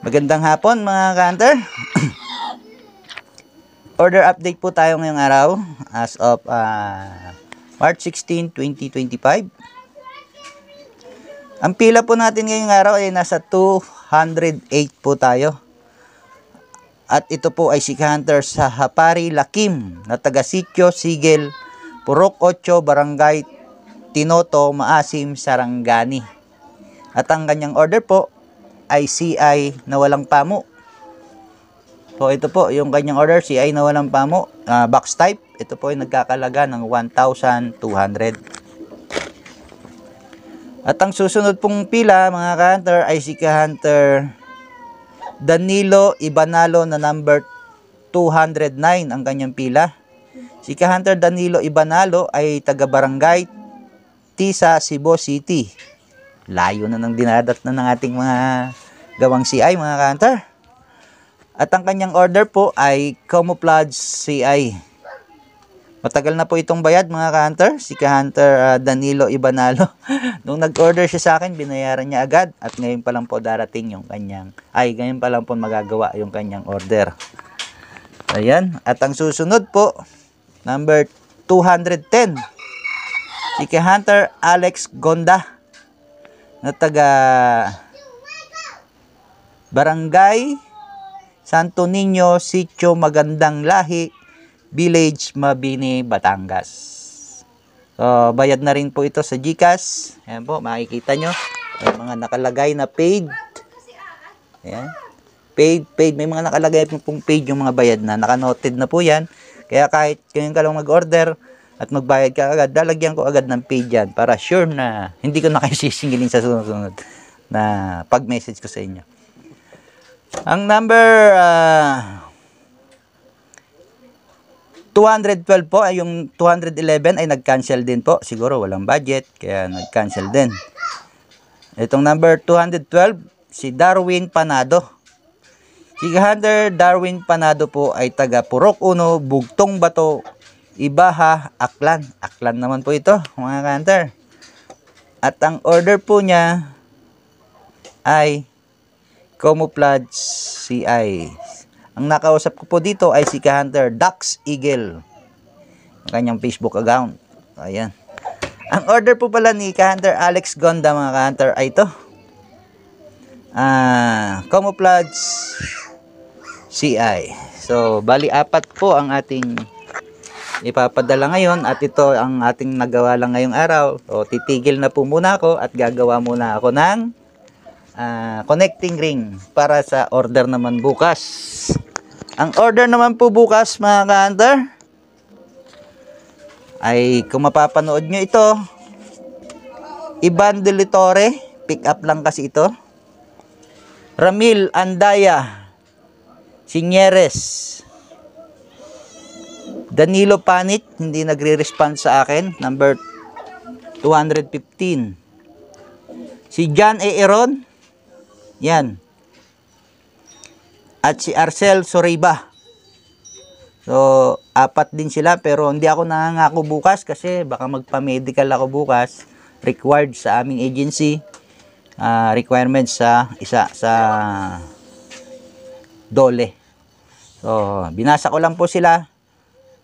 Magandang hapon mga ka-hunter. Order update po tayo ngayong araw as of March 16, 2025. Ang pila po natin ngayong araw ay nasa 208 po tayo. At ito po ay si ka-hunter sa Hapari Lakim na taga Sitio Sigel, Purok 8, Barangay Tinoto, Maasim, Sarangani. At ang kanyang order po ay CI na walang pamo. So ito po yung kanyang order, CI na walang pamo, box type. Ito po ay nagkakalaga ng 1,200. At ang susunod pong pila mga ka-hunter ay si ka-hunter Danilo Ibanalo na number 209 ang kanyang pila. Si ka-hunter Danilo Ibanalo ay taga Barangay Tisa, Cebu City. Layo na ng dinadat na ng ating mga gawang CI mga ka-hunter. At ang kanyang order po ay Camouflage CI. Matagal na po itong bayad mga ka-hunter. Si ka-hunter Danilo Ibanalo. Nung nag-order siya sa akin, binayaran niya agad. At ngayon pa lang po darating yung kanyang, ngayon pa lang po magagawa yung kanyang order. Ayan. At ang susunod po, number 210. Si ka-hunter Alex Gonda na taga Barangay Santo Niño, Sitio Magandang Lahi, Village, Mabini, Batangas. So, bayad na rin po ito sa GCash. Ayan po, makikita nyo. May mga nakalagay na paid. Ayan. Paid. May mga nakalagay pong paid yung mga bayad na. Nakanoted na po yan. Kaya kahit ngayon ka lang mag-order at magbayad ka agad, lalagyan ko agad ng paid yan para sure na hindi ko na kayo sisingilin sa sunod na pag-message ko sa inyo. Ang number 212 po ay yung 211 ay nag-cancel din po. Siguro walang budget kaya nag-cancel din. Itong number 212 si Darwin Panado. Si ka-hunter Darwin Panado po ay taga Purok 1, Bugtong Bato, Ibaha, Aklan. Aklan naman po ito mga ka-hunter. At ang order po niya ay Camouflage CI. Ang nakausap ko po dito ay si ka-hunter Dax Eagle. Ang kanyang Facebook account. Ayan. Ang order po pala ni ka-hunter Alex Gonda mga ka-hunter ay ito. Camouflage CI. So, bali 4 po ang ating ipapadala ngayon at ito ang ating nagawa lang ngayong araw. So, titigil na po muna ako at gagawa muna ako ng connecting ring para sa order naman bukas. Ang order naman po bukas mga ka-hunter ay kung mapapanood nyo ito, Iban Delitore, pick up lang kasi ito. Ramil Andaya Sinyeres, Danilo Panit, hindi nagre-respond sa akin, number 215. Si John A. Eron, yan. At si Arcel Soriba. So, 4 din sila pero hindi ako nangangako bukas kasi baka magpa-medical ako bukas. Required sa aming agency. Requirements sa Dole. So, binasa ko lang po sila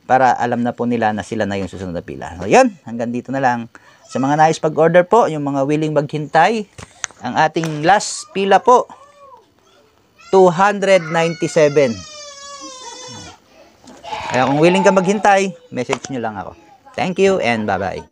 para alam na po nila na sila na yung susunod na pila. So, yun. Hanggang dito na lang. Sa mga nais pag-order po, yung mga willing maghintay, ang ating last pila po, 297. Kaya kung willing ka maghintay, message nyo lang ako. Thank you and bye-bye.